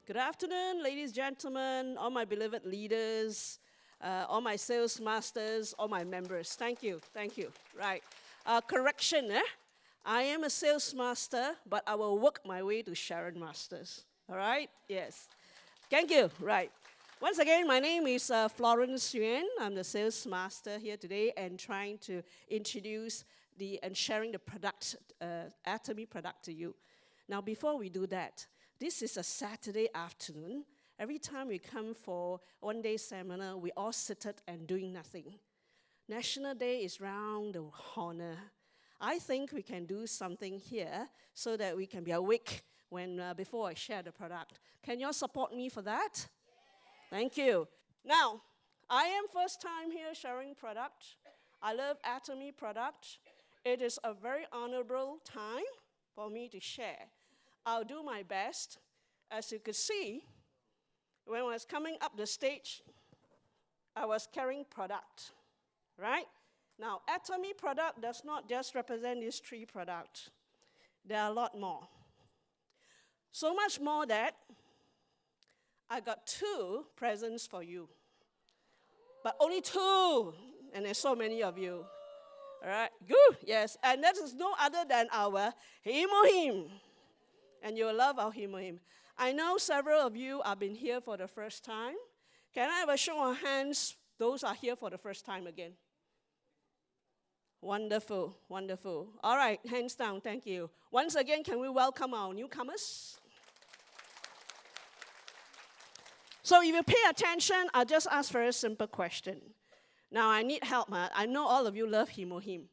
Good afternoon, ladies, gentlemen, all my beloved leaders, all my sales masters, all my members. Thank you. Right. Correction, I am a sales master, but I will work my way to Sharon Masters. All right? Yes. Thank you. Right. Once again, my name is Florence Yuen. I'm the sales master here today and trying to introduce and sharing the product, Atomy product to you. Now, before we do that, this is a Saturday afternoon. Every time we come for one-day seminar, we all seated and doing nothing. National Day is round the corner. I think we can do something here so that we can be awake before I share the product. Can you all support me for that? Thank you. Now, I am first time here sharing product. I love Atomy product. It is a very honorable time for me to share. I'll do my best. As you could see, when I was coming up the stage, I was carrying product, right? Now, Atomy product does not just represent these 3 products. There are a lot more. So much more that I got 2 presents for you. But only 2, and there's so many of you. All right, good, yes. And that is no other than our Himohim. And you'll love our Himohim. I know several of you have been here for the first time. Can I have a show of hands? Those are here for the first time again. Wonderful, wonderful. All right, hands down, thank you. Once again, can we welcome our newcomers? So if you pay attention, I'll just ask a very simple question. Now, I need help. I know all of you love Himohim.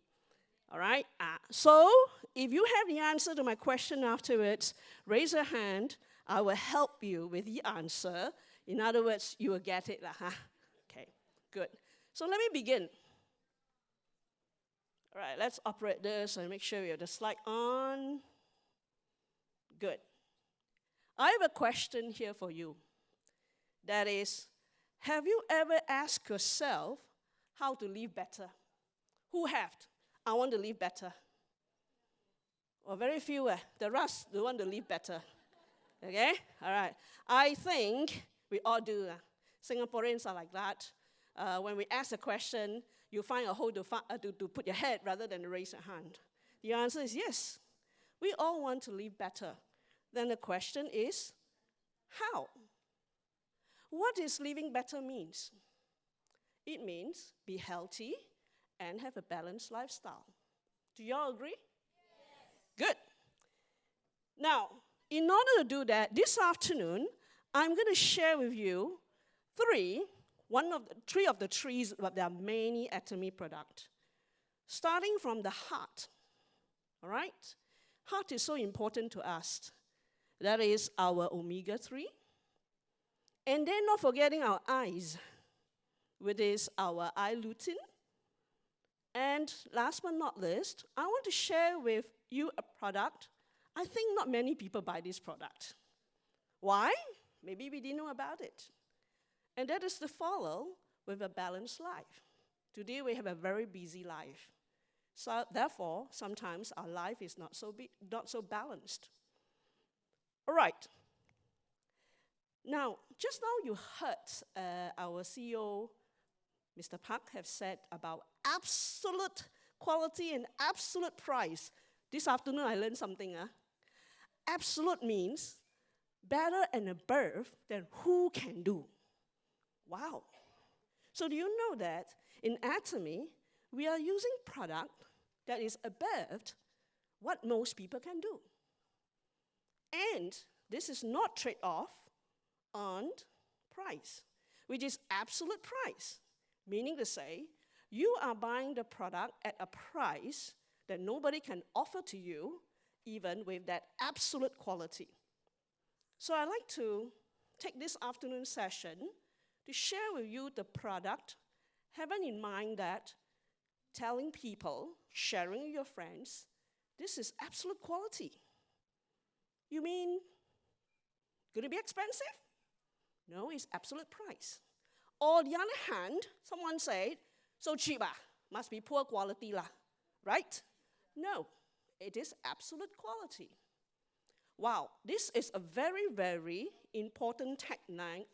All right? So if you have the answer to my question afterwards, raise your hand. I will help you with the answer. In other words, you will get it. Okay, good. So let me begin. All right, let's operate this and make sure we have the slide on. Good. I have a question here for you. That is, have you ever asked yourself how to live better? Who have? I want to live better. Well, very few. The rest, they want to live better. Okay? All right. I think we all do. Singaporeans are like that. When we ask a question, you find a hole to put your head rather than raise your hand. The answer is yes. We all want to live better. Then the question is, how? What does living better means? It means be healthy and have a balanced lifestyle. Do you all agree? Yes. Good. Now, in order to do that, this afternoon, I'm going to share with you 3 of the trees, but there are many Atomy products. Starting from the heart, all right? Heart is so important to us. That is our omega-3. And then not forgetting our eyes, which is our eye lutein. And last but not least, I want to share with you a product. I think not many people buy this product. Why? Maybe we didn't know about it. And that is to follow with a balanced life. Today we have a very busy life. So therefore, sometimes our life is not so balanced. All right. Now, just now you heard our CEO, Mr. Park, have said about absolute quality and absolute price. This afternoon I learned something. Absolute means better and above than who can do. Wow. So do you know that in Atomy, we are using product that is above what most people can do. And this is not trade-off on price, which is absolute price, meaning to say you are buying the product at a price that nobody can offer to you, even with that absolute quality. So I'd like to take this afternoon session to share with you the product, having in mind that telling people, sharing with your friends, this is absolute quality. You mean going to be expensive? No, it's absolute price. Or on the other hand, someone said, so cheap, must be poor quality, right? No, it is absolute quality. Wow, this is a very, very important tagline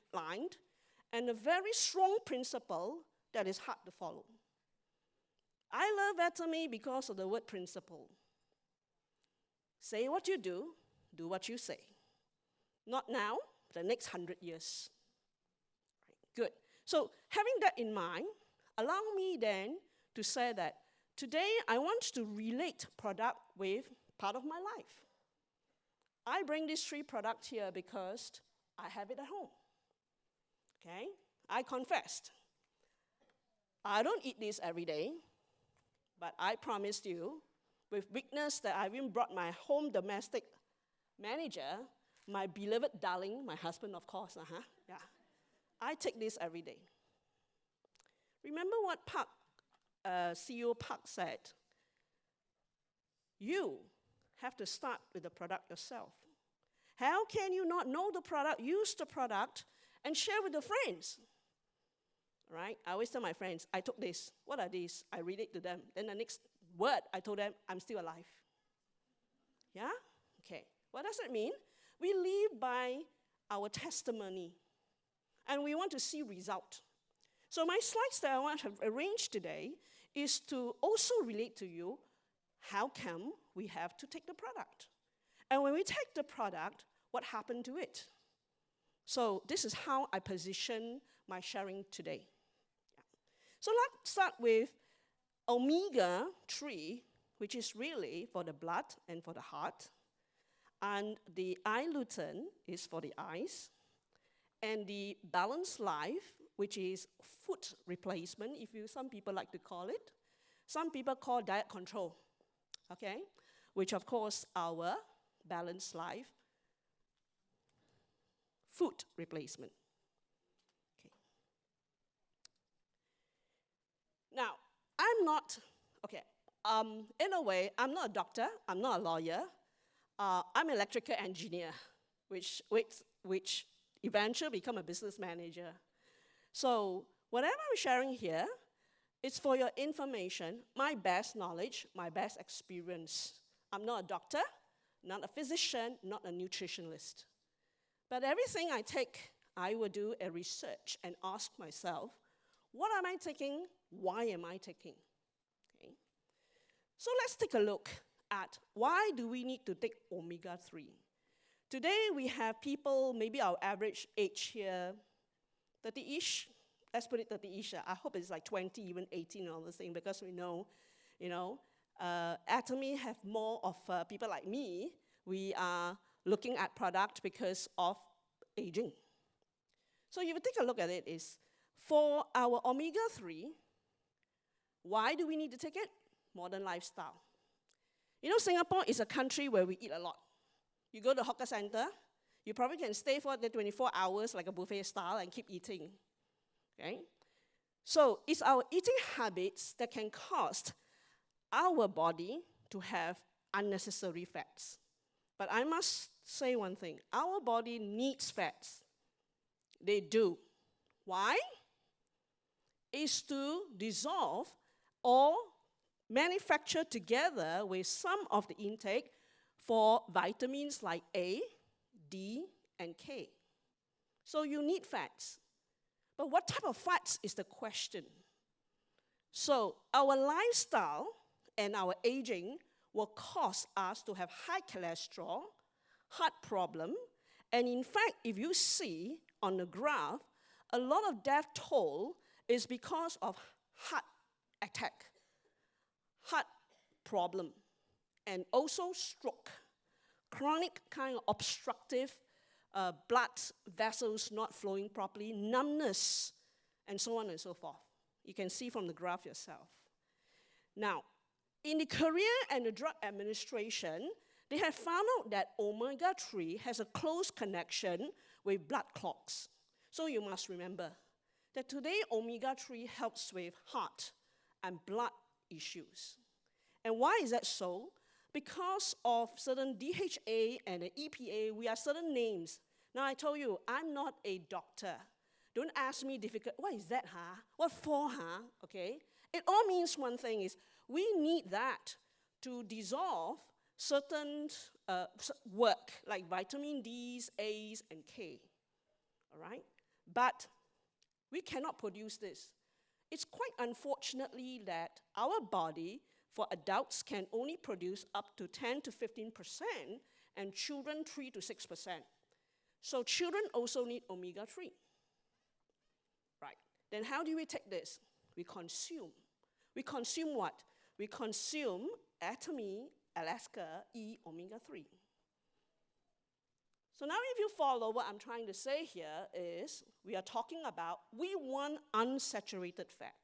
and a very strong principle that is hard to follow. I love Atomy because of the word principle. Say what you do what you say. Not now, the next 100 years. Good. So having that in mind, allow me then to say that today I want to relate product with part of my life. I bring these 3 products here because I have it at home. Okay? I confessed. I don't eat this every day, but I promised you, with witness that I even brought my home domestic manager, my beloved darling, my husband, of course, yeah. I take this every day. Remember what CEO Park said? You have to start with the product yourself. How can you not know the product, use the product, and share with your friends? Right? I always tell my friends, I took this. What are these? I read it to them. Then the next word, I told them, I'm still alive. Yeah? Okay. What does it mean? We live by our testimony, and we want to see result. So my slides that I want to arrange today is to also relate to you, how come we have to take the product? And when we take the product, what happened to it? So this is how I position my sharing today. Yeah. So let's start with omega-3, which is really for the blood and for the heart. And the I-lutein is for the eyes. And the balanced life, which is food replacement, some people like to call it. Some people call diet control, okay? Which, of course, our balanced life, food replacement. Okay. Now, in a way, I'm not a doctor, I'm not a lawyer, I'm an electrical engineer, which eventually become a business manager. So whatever I'm sharing here, it's for your information, my best knowledge, my best experience. I'm not a doctor, not a physician, not a nutritionist. But everything I take, I will do a research and ask myself, what am I taking? Why am I taking? Okay. So let's take a look at why do we need to take omega-3. Today we have people, maybe our average age here, 30-ish. Let's put it 30-ish. I hope it's like 20, even 18 and all the thing, because we know, Atomy have more of people like me. We are looking at product because of aging. So if you take a look at it, is for our omega-3, why do we need to take it? Modern lifestyle. Singapore is a country where we eat a lot. You go to hawker center, you probably can stay for the 24 hours like a buffet style and keep eating. Okay? So it's our eating habits that can cause our body to have unnecessary fats. But I must say one thing. Our body needs fats. They do. Why? It's to dissolve or manufacture together with some of the intake for vitamins like A, D, and K. So you need fats. But what type of fats is the question? So our lifestyle and our aging will cause us to have high cholesterol, heart problem, and in fact, if you see on the graph, a lot of death toll is because of heart attack, heart problem, and also stroke, chronic kind of obstructive blood vessels not flowing properly, numbness, and so on and so forth. You can see from the graph yourself. Now, in the Korea and the Drug Administration, they have found out that omega-3 has a close connection with blood clots. So you must remember that today omega-3 helps with heart and blood issues. And why is that so? Because of certain DHA and the EPA, we have certain names. Now I told you, I'm not a doctor. Don't ask me difficult, what is that, huh? What for, huh? Okay? It all means one thing is, we need that to dissolve certain work, like vitamin D's, A's, and K, all right? But we cannot produce this. It's quite unfortunately that our body, for adults, can only produce up to 10 to 15%, and children 3 to 6%. So children also need omega-3. Right. Then how do we take this? We consume. We consume what? We consume IvyAtomySg E omega-3. So now if you follow what I'm trying to say here is, we are talking about, we want unsaturated fat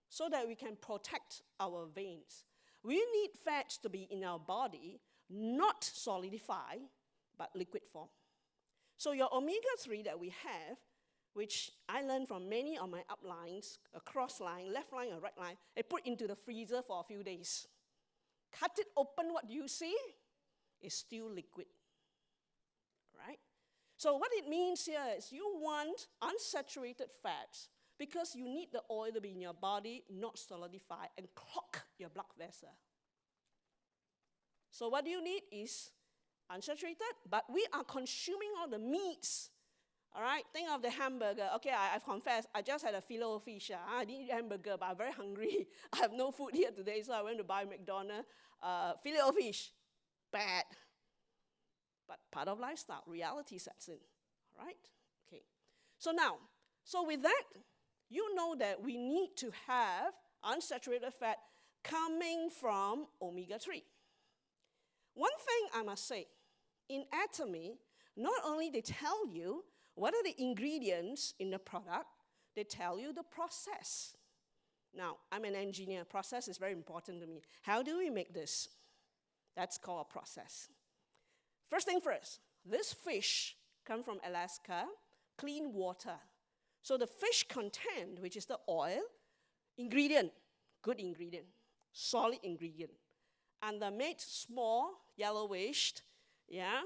so that we can protect our veins. We need fats to be in our body, not solidified, but liquid form. So your omega-3 that we have, which I learned from many of my uplines, a cross line, left line, a right line, I put into the freezer for a few days. Cut it open, what do you see? It's still liquid. Right? So what it means here is you want unsaturated fats because you need the oil to be in your body, not solidified, and clog your blood vessel. So what you need is unsaturated, but we are consuming all the meats. All right, think of the hamburger. Okay, I've confessed, I just had a filet of fish. I didn't eat hamburger, but I'm very hungry. I have no food here today, so I went to buy McDonald's. Filet of fish, bad. But part of lifestyle, reality sets in, all right? Okay, so now, so with that, you know that we need to have unsaturated fat coming from omega-3. One thing I must say, in Atomy, not only they tell you what are the ingredients in the product, they tell you the process. Now, I'm an engineer. Process is very important to me. How do we make this? That's called a process. First thing first, this fish comes from Alaska, clean water. So the fish content, which is the oil, ingredient, good ingredient, solid ingredient. And they're made small, yellowish, yeah?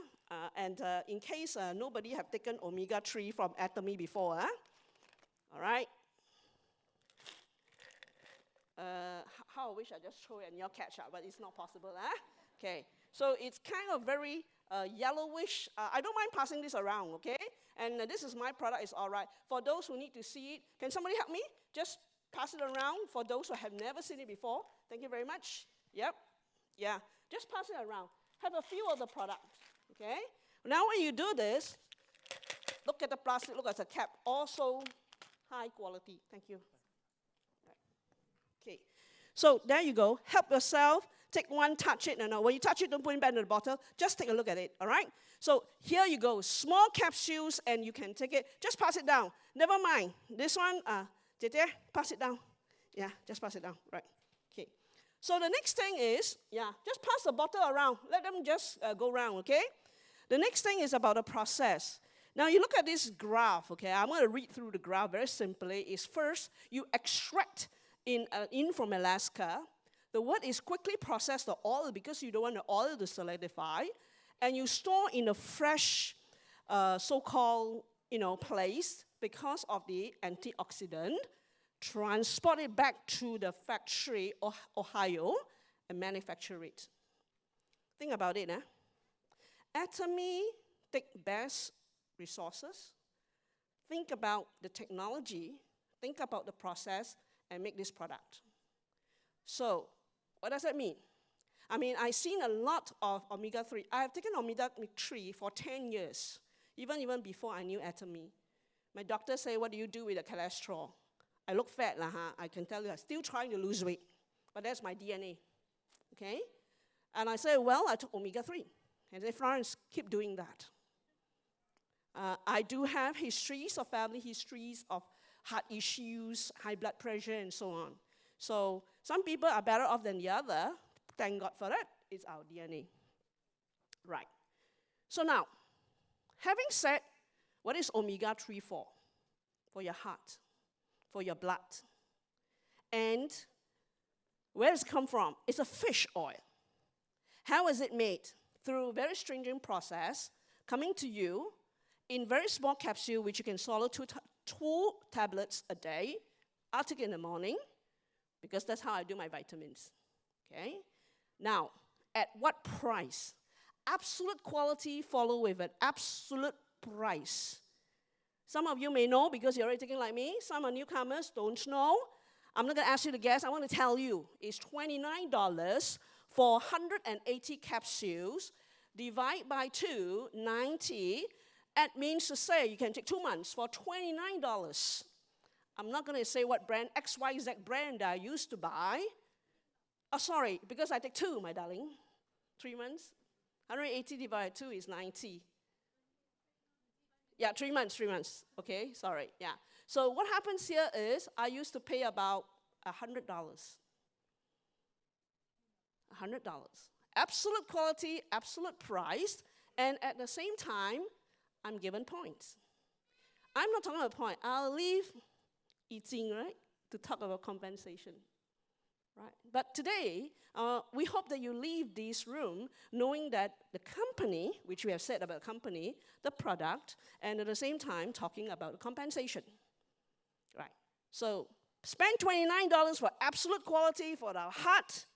In case nobody have taken omega-3 from Atomy before, all right? How I wish I just throw it and you catch up, but it's not possible, Okay, so it's kind of very yellowish. I don't mind passing this around, okay? And this is my product, it's all right. For those who need to see it, can somebody help me? Just pass it around for those who have never seen it before. Thank you very much. Yep, yeah, just pass it around. Have a few of the product, okay? Now when you do this, look at the plastic, look at the cap, also high quality. Thank you. Okay, so there you go. Help yourself. Take one, touch it. No, when you touch it, don't put it back in the bottle. Just take a look at it, all right? So here you go. Small capsules, and you can take it. Just pass it down. Never mind. This one, pass it down. Yeah, just pass it down, right? Okay. So the next thing is, just pass the bottle around. Let them just go around, okay? The next thing is about the process. Now, you look at this graph, okay? I'm going to read through the graph very simply. Is first, you extract in from Alaska. The wood is quickly processed the oil because you don't want the oil to solidify, and you store in a fresh, so-called, place because of the antioxidant. Transport it back to the factory, Ohio, and manufacture it. Think about it, Atomy take best resources. Think about the technology. Think about the process, and make this product. So, what does that mean? I mean, I've seen a lot of omega-3. I have taken omega-3 for 10 years, even before I knew Atomy. My doctor say, what do you do with the cholesterol? I look fat, I can tell you, I'm still trying to lose weight. But that's my DNA, okay? And I say, well, I took omega-3. And they say, Florence, keep doing that. I do have histories of family histories of heart issues, high blood pressure, and so on. So some people are better off than the other. Thank God for that. It's our DNA. Right. So now, having said, what is omega-3 for? For your heart, for your blood. And where does it come from? It's a fish oil. How is it made? Through a very stringent process, coming to you in very small capsule, which you can swallow two tablets a day. I'll take it in the morning, because that's how I do my vitamins, okay? Now, at what price? Absolute quality follow with an absolute price. Some of you may know because you're already taking like me. Some are newcomers, don't know. I'm not going to ask you to guess. I want to tell you. It's $29 for 180 capsules. Divide by 2, 90. That means to say you can take 2 months for $29. I'm not going to say what brand, XYZ brand I used to buy. Oh, sorry, because I take 2, my darling. 3 months. 180 divided by 2 is 90. Yeah, 3 months, 3 months. Okay, sorry, yeah. So what happens here is I used to pay about $100. $100. Absolute quality, absolute price, and at the same time, I'm given points. I'm not talking about point. I'll leave eating, right, to talk about compensation. Right? But today, we hope that you leave this room knowing that the company, which we have said about the company, the product, and at the same time talking about the compensation. Right? So spend $29 for absolute quality for the heart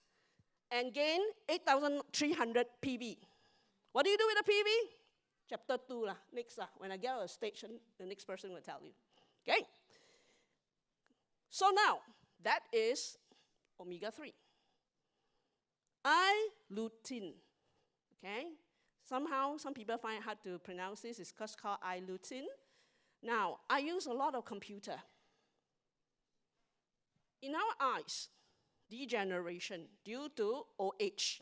and gain 8,300 PV. What do you do with the PV? Chapter 2, next, when I get on the stage, the next person will tell you. Okay? So now, that is omega-3. I-lutein, okay? Somehow, some people find it hard to pronounce this. It's called I-lutein. Now, I use a lot of computer. In our eyes, degeneration due to OH.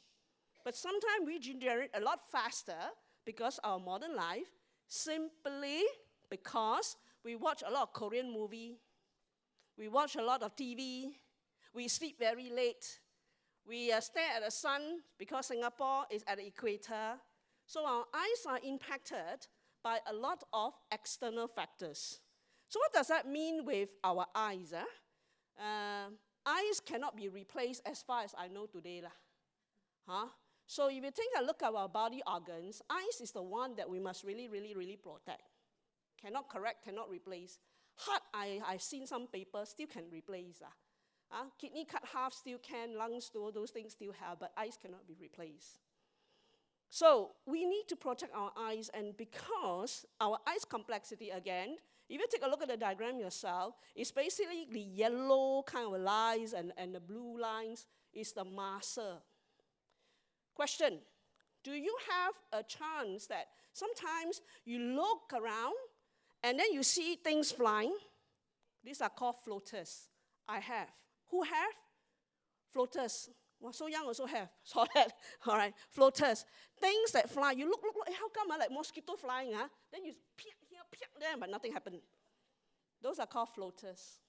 But sometimes we degenerate a lot faster because our modern life, simply because we watch a lot of Korean movie, we watch a lot of TV, we sleep very late, we stare at the sun because Singapore is at the equator. So our eyes are impacted by a lot of external factors. So what does that mean with our eyes? Eyes cannot be replaced as far as I know today. So if you take a look at our body organs, eyes is the one that we must really, really, really protect. Cannot correct, cannot replace. Heart, I've seen some papers, still can replace. Kidney cut half still can, lungs, all those things still have, but eyes cannot be replaced. So we need to protect our eyes, and because our eyes complexity, again, if you take a look at the diagram yourself, it's basically the yellow kind of lines and the blue lines is the muscle. Question, do you have a chance that sometimes you look around and then you see things flying? These are called floaters. I have. Who have? Floaters. Well, so young also have. Saw that. All right. Floaters. Things that fly. You look, how come like mosquito flying? Then you peek here, peek there, but nothing happened. Those are called floaters.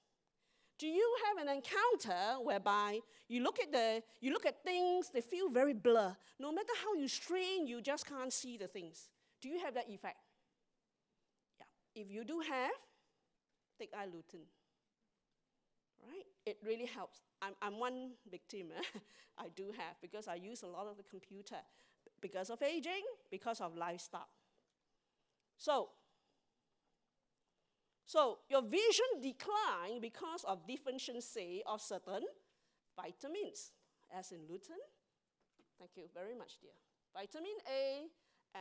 Do you have an encounter whereby you look at things, they feel very blur. No matter how you strain, you just can't see the things. Do you have that effect? Yeah. If you do have, take I-lutein. Right? It really helps. I'm one victim. I do have, because I use a lot of the computer. Because of aging, because of lifestyle. So your vision decline because of deficiency of certain vitamins, as in lutein. Thank you very much, dear. Vitamin A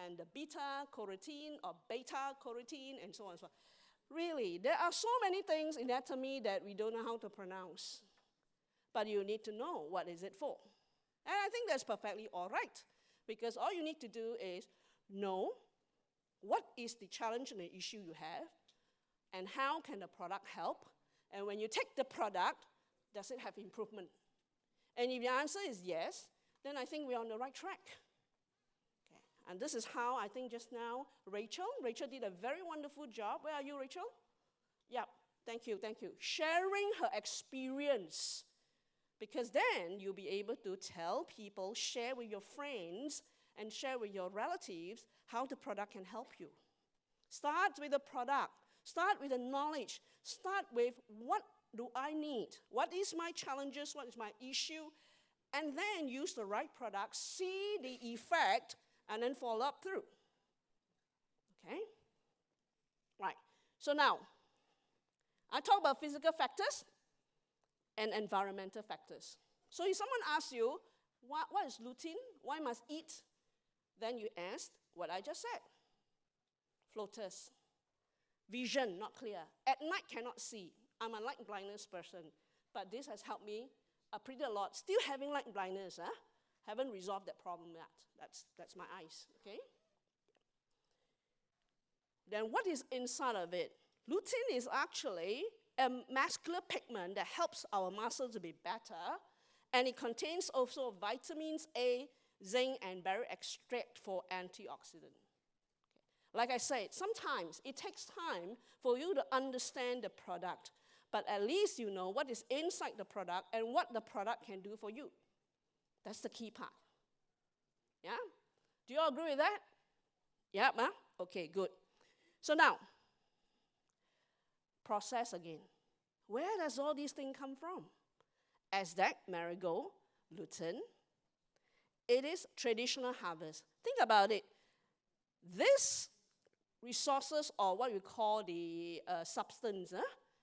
and the beta-carotene or beta-carotene and so on and so on. Really, there are so many things in anatomy that we don't know how to pronounce. But you need to know what is it for. And I think that's perfectly all right. Because all you need to do is know what is the challenge and the issue you have, and how can the product help. And when you take the product, does it have improvement? And if the answer is yes, then I think we're on the right track. Okay. And this is how I think just now, Rachel did a very wonderful job. Where are you, Rachel? Yeah, thank you. Sharing her experience. Because then you'll be able to tell people, share with your friends, and share with your relatives how the product can help you. Start with the product. Start with the knowledge. Start with what do I need? What is my challenges? What is my issue? And then use the right product, see the effect, and then follow up through. Okay? Right. So now, I talk about physical factors and environmental factors. So if someone asks you, What is lutein? Why must eat? Then you asked what I just said. Floaters. Vision, not clear. At night, cannot see. I'm a light blindness person, but this has helped me pretty a lot. Still having light blindness, huh? Haven't resolved that problem yet. That's my eyes, okay? Then what is inside of it? Lutein is actually a muscular pigment that helps our muscles to be better, and it contains also vitamins A, zinc, and berry extract for antioxidant. Like I said, sometimes it takes time for you to understand the product, but at least you know what is inside the product and what the product can do for you. That's the key part. Yeah? Do you all agree with that? Yeah, huh? Okay, good. So now, process again. Where does all these things come from? Aztec, marigold, lutein. It is traditional harvest. Think about it. This resources, or what we call the substance,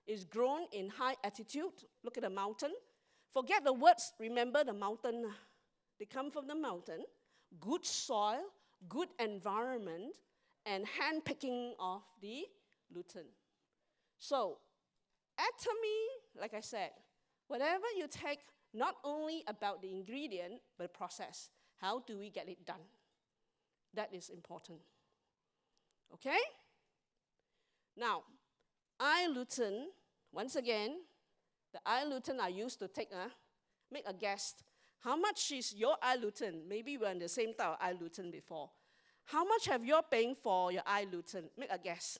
is grown in high altitude. Look at the mountain. Forget the words, remember the mountain. They come from the mountain. Good soil, good environment, and hand-picking of the lutein. So, atomy, like I said, whatever you take, not only about the ingredient, but the process. How do we get it done? That is important. Okay? Now, eye lutein, once again, the eye lutein I used to take, make a guess. How much is your eye lutein? Maybe we're in the same type of eye lutein before. How much have you paying for your eye lutein? Make a guess.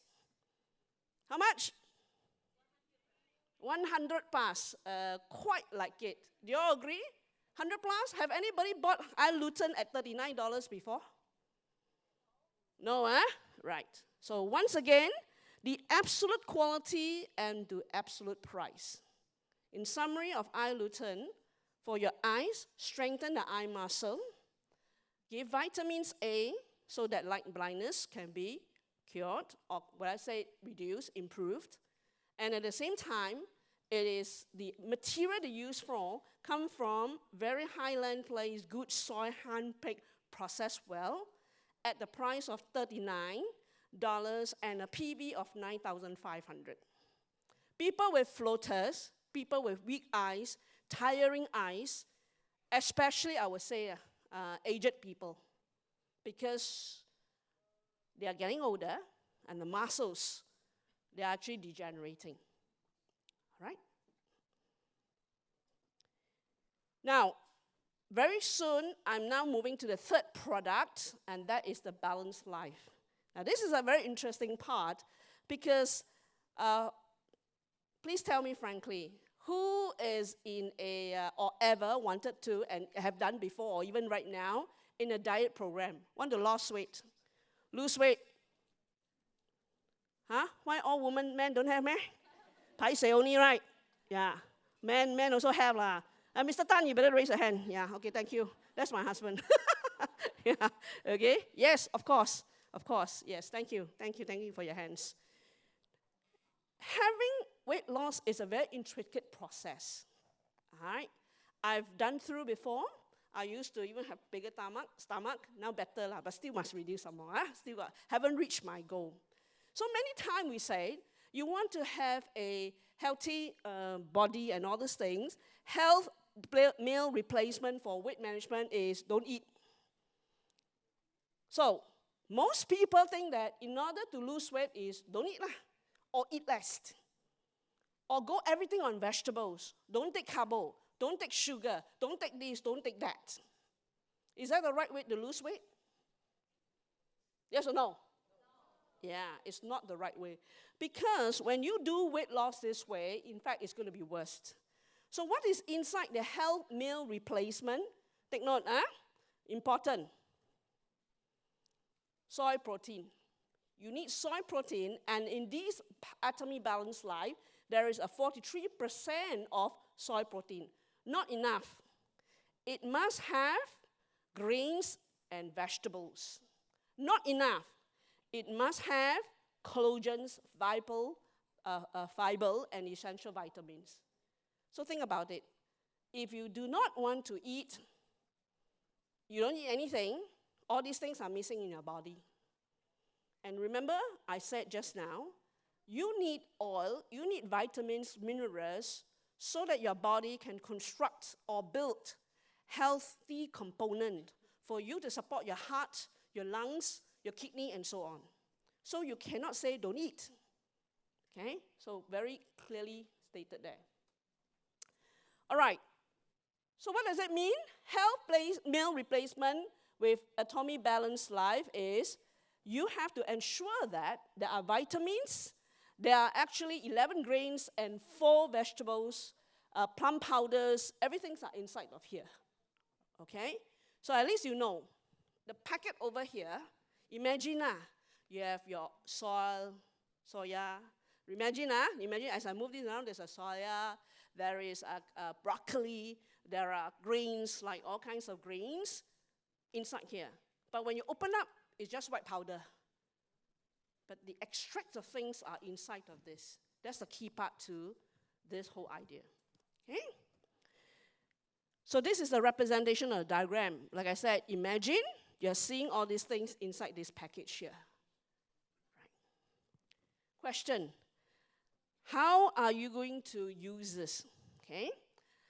How much? 100 plus. Quite like it. Do you all agree? 100 plus? Have anybody bought eye lutein at $39 before? No, eh? Right. So once again, the absolute quality and the absolute price. In summary of eye lutein, for your eyes, strengthen the eye muscle, give vitamins A so that light blindness can be cured, or what I say, reduced, improved. And at the same time, it is the material they use for come from very highland place, good soil, hand-picked, processed well, at the price of $39 and a PV of 9,500. People with floaters, people with weak eyes, tiring eyes, especially I would say aged people, because they are getting older and the muscles, they are actually degenerating. All right? Now, very soon, I'm now moving to the third product, and that is the balanced life. Now, this is a very interesting part because, please tell me frankly, who is in a, or ever wanted to, and have done before, or even right now, in a diet program? Want to lose weight? Lose weight? Huh? Why all women, men don't have, meh? Paiseh only, right? Yeah. Men also have, lah. Mr. Tan, you better raise a hand. Yeah, okay, thank you. That's my husband. Yeah, okay? Yes, of course. Of course, yes, thank you for your hands. Having weight loss is a very intricate process, all right? I've done through before. I used to even have bigger stomach, now better, but still must reduce some more. Haven't reached my goal. So many times we say, you want to have a healthy body and all these things. Health meal replacement for weight management is don't eat. So most people think that in order to lose weight is don't eat lah, or eat less. Or go everything on vegetables. Don't take carbo, don't take sugar, don't take this, don't take that. Is that the right way to lose weight? Yes or no? Yeah, it's not the right way. Because when you do weight loss this way, in fact, it's going to be worse. So what is inside the health meal replacement? Take note, important. Soy protein. You need soy protein, and in this Atomy Balanced Life, there is a 43% of soy protein. Not enough. It must have grains and vegetables. Not enough. It must have collagens, fiber, and essential vitamins. So think about it. If you do not want to eat you don't eat anything, all these things are missing in your body. And remember, I said just now, you need oil, you need vitamins, minerals, so that your body can construct or build healthy component for you to support your heart, your lungs, your kidney, and so on. So you cannot say don't eat. Okay? So very clearly stated there. All right. So what does it mean? Health meal replacement with Atomy Balanced Life is you have to ensure that there are vitamins, there are actually 11 grains and 4 vegetables, plum powders, everything's are inside of here. Okay? So at least you know. The packet over here, imagine you have your soya. Imagine as I move this around, there's a soya, there is a broccoli, there are grains, like all kinds of grains inside here. But when you open up, it's just white powder. But the extract of things are inside of this. That's the key part to this whole idea. Okay? So this is a representation of a diagram. Like I said, imagine you're seeing all these things inside this package here. Right. Question. How are you going to use this? Okay?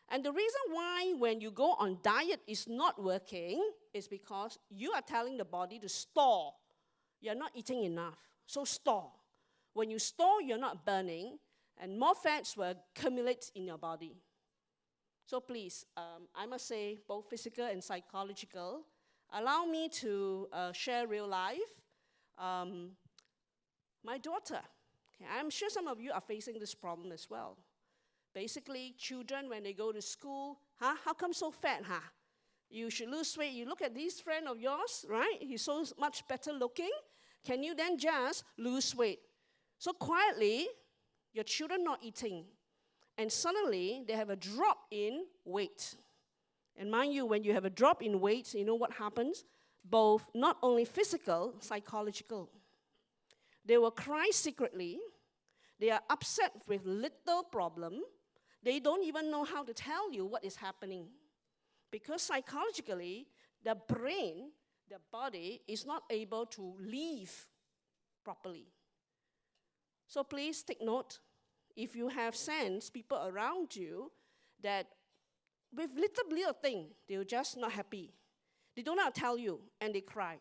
And the reason why when you go on diet is not working is because you are telling the body to store. You're not eating enough. So store. When you store, you're not burning, and more fats will accumulate in your body. So please, I must say, both physical and psychological, allow me to share real life. My daughter, okay, I'm sure some of you are facing this problem as well. Basically, children, when they go to school, how come so fat, You should lose weight. You look at this friend of yours, right? He's so much better looking. Can you then just lose weight? So quietly, your children not eating. And suddenly, they have a drop in weight. And mind you, when you have a drop in weight, you know what happens? Both not only physical, psychological. They will cry secretly. They are upset with little problem. They don't even know how to tell you what is happening. Because psychologically, the brain, the body, is not able to live properly. So please take note. If you have sensed people around you that with little thing, they're just not happy. They don't know how to tell you, and they cry.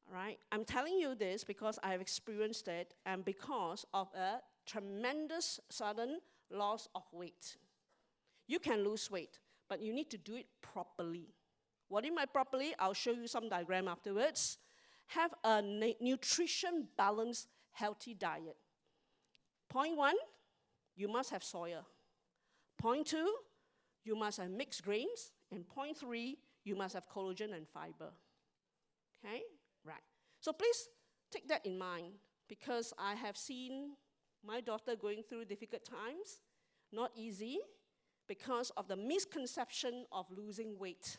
All right? I'm telling you this because I have experienced it, and because of a tremendous sudden loss of weight. You can lose weight, but you need to do it properly. What do you mean properly? I'll show you some diagram afterwards. Have a nutrition balanced, healthy diet. Point 1, you must have soya. Point 2, you must have mixed grains. And point 3, you must have collagen and fiber. Okay? Right. So please take that in mind, because I have seen my daughter going through difficult times, not easy, because of the misconception of losing weight.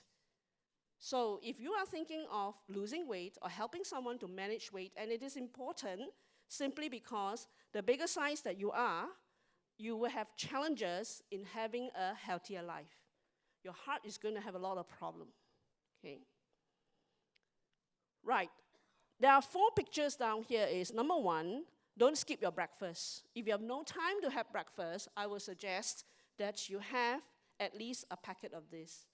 So if you are thinking of losing weight or helping someone to manage weight, and it is important simply because the bigger size that you are, you will have challenges in having a healthier life. Your heart is going to have a lot of problems. Okay? Right. There are 4 pictures down here. Is number 1, don't skip your breakfast. If you have no time to have breakfast, I would suggest that you have at least a packet of this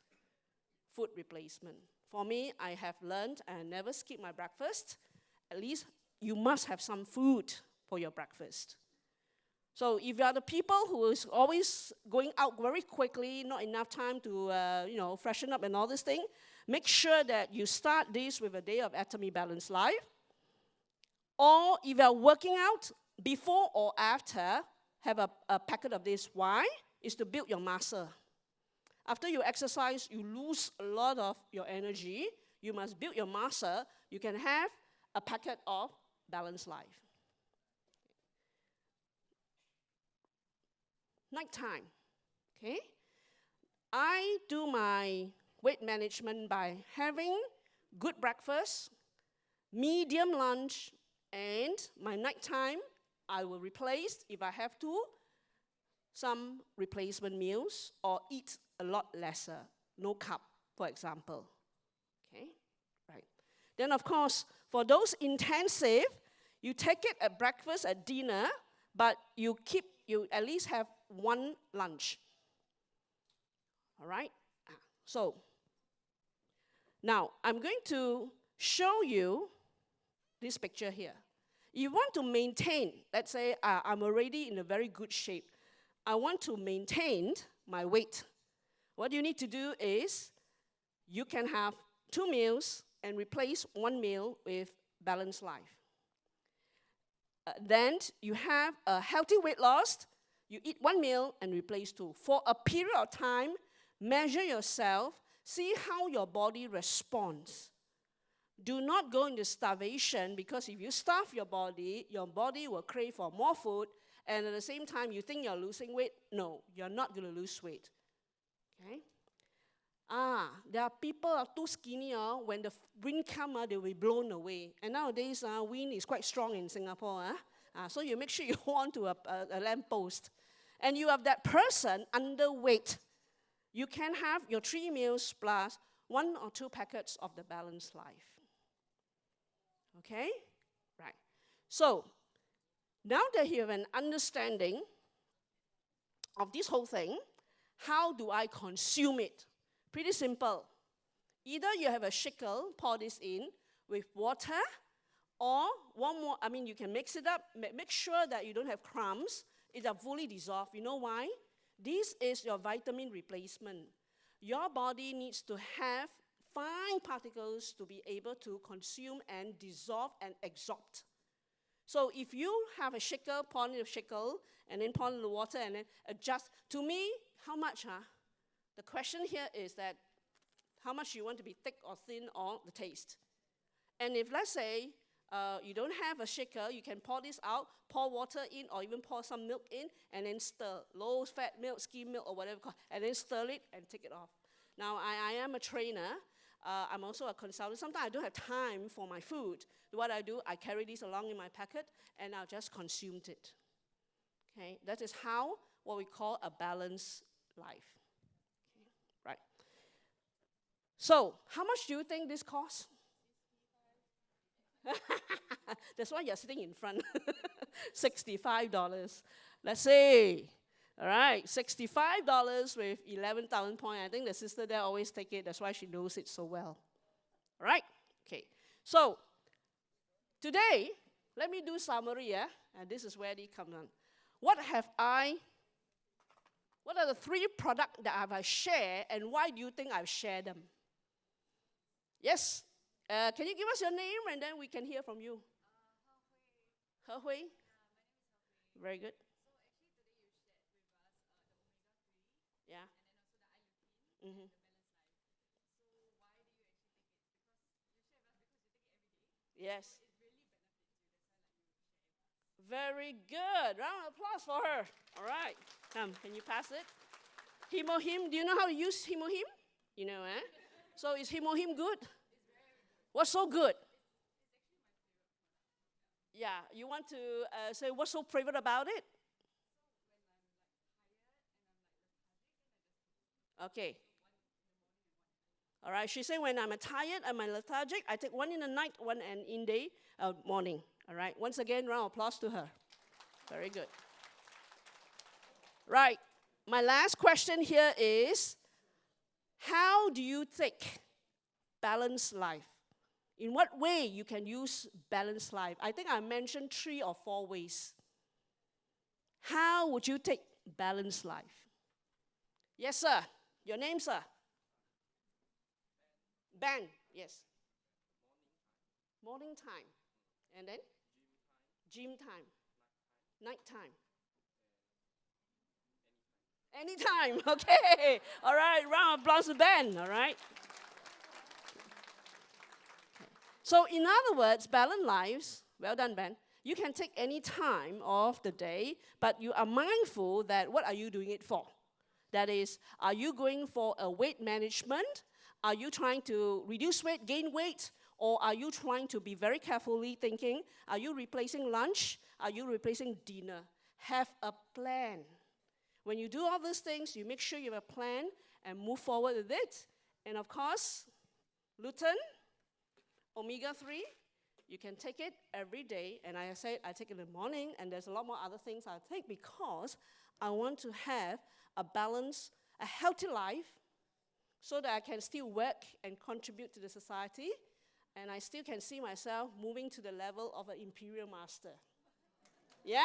food replacement. For me, I have learned I never skip my breakfast. At least you must have some food for your breakfast. So if you are the people who is always going out very quickly, not enough time to freshen up and all this thing, make sure that you start this with a day of Atomy Balanced Life. Or if you are working out, before or after, have a packet of this. Why? Is to build your muscle. After you exercise, you lose a lot of your energy. You must build your muscle. You can have a packet of Balanced Life. Nighttime, okay? I do my weight management by having good breakfast, medium lunch, and my nighttime, I will replace, if I have to, some replacement meals or eat a lot lesser, no carb, for example. Then, of course, for those intensive, you take it at breakfast, at dinner, but you at least have one lunch. All right? So, now I'm going to show you this picture here. You want to maintain, let's say I'm already in a very good shape. I want to maintain my weight. What you need to do is you can have 2 meals and replace 1 meal with balanced life. Then you have a healthy weight loss. You eat 1 meal and replace 2. For a period of time, measure yourself, see how your body responds. Do not go into starvation, because if you starve your body will crave for more food, and at the same time you think you're losing weight. No, you're not going to lose weight. Okay? There are people who are too skinny. When the wind comes, they will be blown away. And nowadays, wind is quite strong in Singapore. So you make sure you hold on to a lamppost. And you have that person underweight. You can have your 3 meals plus 1 or 2 packets of the balanced life. Okay? Right. So, now that you have an understanding of this whole thing, how do I consume it? Pretty simple. Either you have a shaker, pour this in with water, or one more, you can mix it up. Make sure that you don't have crumbs. It are fully dissolved. You know why? This is your vitamin replacement. Your body needs to have fine particles to be able to consume and dissolve and absorb. So if you have a shaker, pour in a shaker, and then pour in the water, and then adjust. To me, how much? The question here is that how much you want to be thick or thin, or the taste. And if, let's say, you don't have a shaker, you can pour this out, pour water in, or even pour some milk in, and then stir. Low-fat milk, skim milk, or whatever, and then stir it and take it off. Now, I am a trainer. I'm also a consultant. Sometimes I don't have time for my food. What I do, I carry this along in my packet, and I'll just consume it. Okay, that is how, what we call a balanced life. Okay. Right. So, how much do you think this costs? That's why you're sitting in front. $65. Let's say, all right, $65 with 11,000 points. I think the sister there always take it. That's why she knows it so well. All right? Okay. So, today, let me do summary, and this is where they come on. What are the 3 products that have I shared, and why do you think I've shared them? Yes? Can you give us your name, and then we can hear from you? He Hui? Very good. Yeah. Mm-hmm. Yes. Very good. Round of applause for her. All right. Come, can you pass it? Hemohim, do you know how to use Hemohim? You know, So is Hemohim good? What's so good? Yeah, you want to say what's so favorite about it? Okay. All right, she said when I'm tired, I'm lethargic, I take 1 in the night, 1 in the morning. All right, once again, round of applause to her. Very good. Right, my last question here is, how do you take balanced life? In what way you can use balanced life? I think I mentioned 3 or 4 ways. How would you take balanced life? Yes, sir. Your name, sir? Ben, yes. Morning time. And then? Gym time. Night time. Anytime. Okay. All right. Round of applause to Ben. All right. So in other words, balanced lives, well done, Ben. You can take any time of the day, but you are mindful that what are you doing it for? That is, are you going for a weight management? Are you trying to reduce weight, gain weight? Or are you trying to be very carefully thinking, are you replacing lunch? Are you replacing dinner? Have a plan. When you do all these things, you make sure you have a plan and move forward with it. And of course, Luton, omega-3, you can take it every day. And I said I take it in the morning, and there's a lot more other things I take because I want to have a balanced, a healthy life so that I can still work and contribute to the society, and I still can see myself moving to the level of an imperial master. Yeah?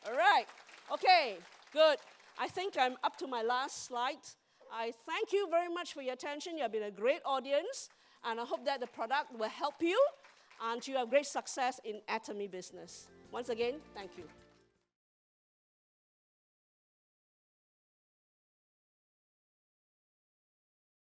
All right. Okay, good. I think I'm up to my last slide. I thank you very much for your attention. You have been a great audience, and I hope that the product will help you and you have great success in Atomy business. Once again, thank you.